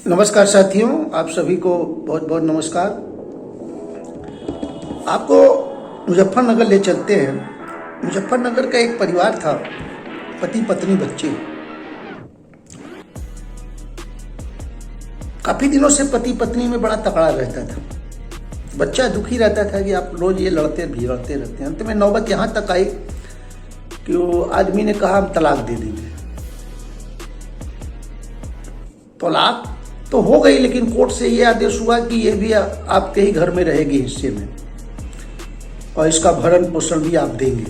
नमस्कार साथियों, आप सभी को बहुत बहुत नमस्कार। आपको मुजफ्फरनगर ले चलते हैं। मुजफ्फरनगर का एक परिवार था, पति पत्नी बच्चे। काफी दिनों से पति पत्नी में बड़ा तकड़ा रहता था। बच्चा दुखी रहता था कि आप रोज ये लड़ते रहते हैं। अंत में नौबत यहाँ तक आई कि वो आदमी ने कहा हम तलाक दे देंगे। तलाक तो हो गई, लेकिन कोर्ट से ये आदेश हुआ कि ये भी आपके ही घर में रहेगी हिस्से में, और इसका भरण पोषण भी आप देंगे।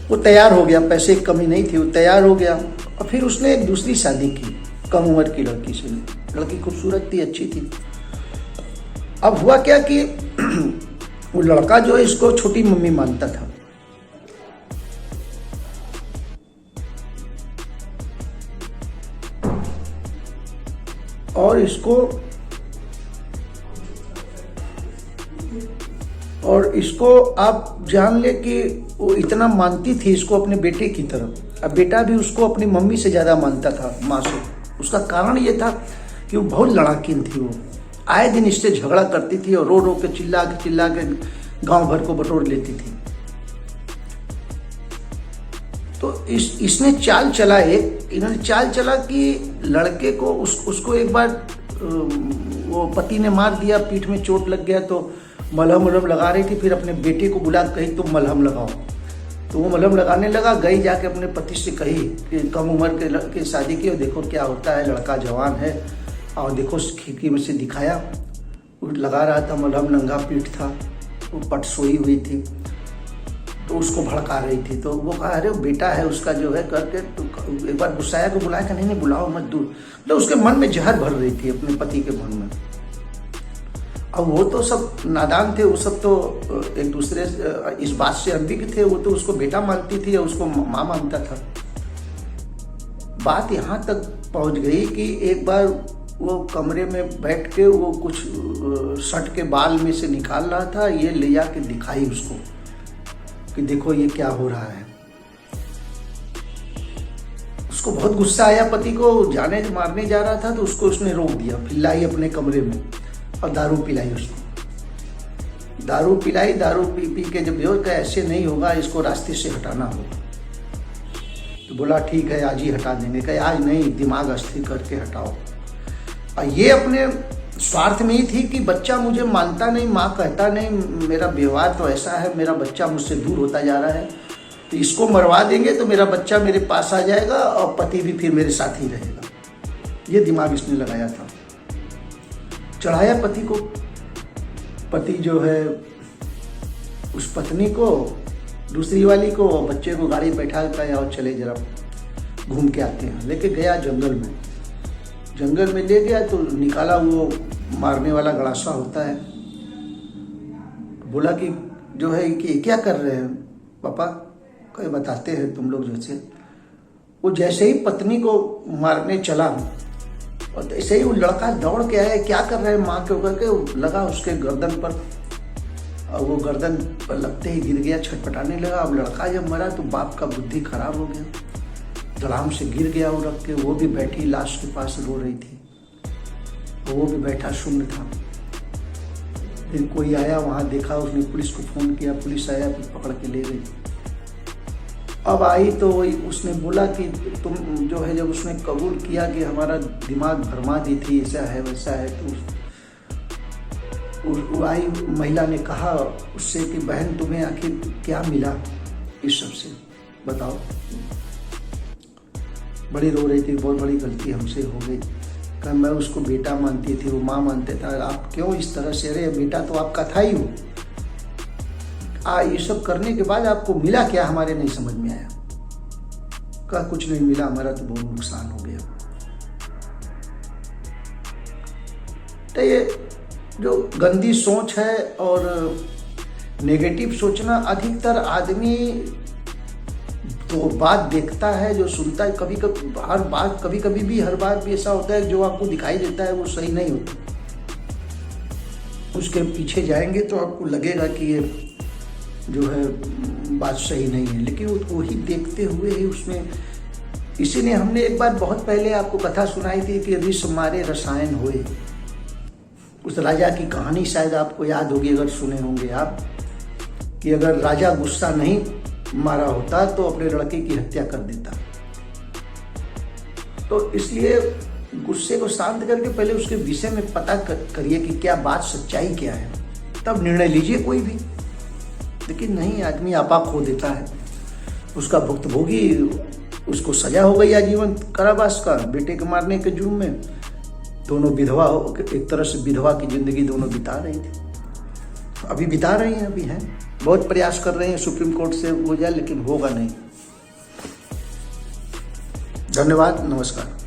वो तैयार हो गया, पैसे की कमी नहीं थी, वो तैयार हो गया। और फिर उसने एक दूसरी शादी की, कम उम्र की लड़की से। लड़की खूबसूरत थी, अच्छी थी। अब हुआ क्या कि वो लड़का जो है इसको छोटी मम्मी मानता था। और इसको आप जान ले कि वो इतना मानती थी इसको अपने बेटे की तरफ। अब बेटा भी उसको अपनी मम्मी से ज़्यादा मानता था, माँ से। उसका कारण ये था कि वो बहुत लड़ाकीन थी। वो आए दिन इससे झगड़ा करती थी और रो रो के चिल्ला के गांव भर को बटोर लेती थी। तो इन्होंने चाल चला कि लड़के को उसको एक बार वो पति ने मार दिया, पीठ में चोट लग गया, तो मलहम लगा रही थी। फिर अपने बेटे को बुला कही तुम मलहम लगाओ। तो वो मलहम लगाने लगा। गई जाके अपने पति से कही कि कम उम्र के लड़के शादी की, और देखो क्या होता है, लड़का जवान है। और देखो खिड़की में से दिखाया, वो लगा रहा था मलहम, नंगा पीठ था, वो पट सोई हुई थी। तो उसको भड़का रही थी। तो वो कहा अरे बेटा है उसका जो है करके, तो एक बार गुस्साया को बुलाया, नहीं बुलाओ मत, दूर। तो उसके मन में जहर भर रही थी, अपने पति के मन में। अब वो तो सब नादान थे, वो सब तो एक दूसरे इस बात से अनभिज्ञ थे। वो तो उसको बेटा मानती थी और उसको माँ मानता था। बात यहाँ तक पहुँच गई कि एक बार वो कमरे में बैठ के वो कुछ शर्ट के बाल में से निकाल रहा था। ये ले जाके दिखाई उसको कि देखो ये क्या हो रहा है। उसको बहुत गुस्सा आया, पति को जाने मारने जा रहा था, तो उसको उसने रोक दिया। फिर लाई अपने कमरे में और दारू पिलाई उसको। दारू पिलाई, दारू पी के जब बेहोश का ऐसे नहीं होगा, इसको रास्ते से हटाना होगा। तो बोला ठीक है आज ही हटा देंगे। कहे आज नहीं, दिमाग अस्थिर करके हटाओ। और ये अपने स्वार्थ में ही थी कि बच्चा मुझे मानता नहीं, माँ कहता नहीं, मेरा व्यवहार तो ऐसा है, मेरा बच्चा मुझसे दूर होता जा रहा है, तो इसको मरवा देंगे तो मेरा बच्चा मेरे पास आ जाएगा और पति भी फिर मेरे साथ ही रहेगा। ये दिमाग इसने लगाया था। चढ़ाया पति को। पति जो है उस पत्नी को, दूसरी वाली को, बच्चे को गाड़ी बैठा कर और चले जरा घूम के आते हैं। लेके गया जंगल में ले गया, तो निकाला वो मारने वाला गड़ासा होता है। बोला कि जो है कि क्या कर रहे हैं पापा, कहे बताते हैं तुम लोग जैसे। वो जैसे ही पत्नी को मारने चला, और ऐसे ही वो लड़का दौड़ के आया, क्या कर रहे हैं माँ के ऊपर के, लगा उसके गर्दन पर। और वो गर्दन पर लगते ही गिर गया, छटपटाने लगा। अब लड़का जब मरा तो बाप का बुद्धि खराब हो गया, धड़ाम से गिर गया वो रख के। वो भी बैठी लाश के पास रो रही थी, वो भी बैठा शून्य था। फिर कोई आया, वहाँ देखा, उसने पुलिस को फोन किया, पुलिस आया, फिर पकड़ के ले गई। अब आई तो उसने बोला कि तुम जो है, जब उसने कबूल किया कि हमारा दिमाग भरमा दी थी, ऐसा है वैसा है, तो आई महिला ने कहा उससे कि बहन तुम्हें आखिर क्या मिला इस सब से, बताओ। बड़ी रो रही थी, बहुत बड़ी गलती हमसे हो गई। कहा मैं उसको बेटा मानती थी, वो माँ मानते था, आप क्यों इस तरह से। अरे बेटा तो आपका था ही वो। ये सब करने के बाद आपको मिला क्या, हमारे नहीं समझ में आया। कहा कुछ नहीं मिला, हमारा तो बहुत नुकसान हो गया। तो ये जो गंदी सोच है और नेगेटिव सोचना, अधिकतर आदमी तो बात देखता है, जो सुनता है। कभी हर बात भी ऐसा होता है जो आपको दिखाई देता है वो सही नहीं होता। उसके पीछे जाएंगे तो आपको लगेगा कि ये जो है बात सही नहीं है, लेकिन वही देखते हुए ही उसमें इसीलिए हमने एक बार बहुत पहले आपको कथा सुनाई थी कि ऋष मारे रसायन हुए। उस राजा की कहानी शायद आपको याद होगी, अगर सुने होंगे आप, कि अगर राजा गुस्सा नहीं मारा होता तो अपने लड़के की हत्या कर देता। तो इसलिए गुस्से को शांत करके पहले उसके विषय में पता करिए कि क्या बात, सच्चाई क्या है, तब निर्णय लीजिए कोई भी। लेकिन नहीं, आदमी आपा खो देता है, उसका भुक्तभोगी, उसको सजा हो गई आजीवन कारावास का बेटे के मारने के जुर्म में। दोनों विधवा हो, एक तरह से विधवा की जिंदगी दोनों बिता रही थी, अभी बिता रही हैं, अभी हैं, बहुत प्रयास कर रहे हैं सुप्रीम कोर्ट से हो जाए, लेकिन होगा नहीं। धन्यवाद, नमस्कार।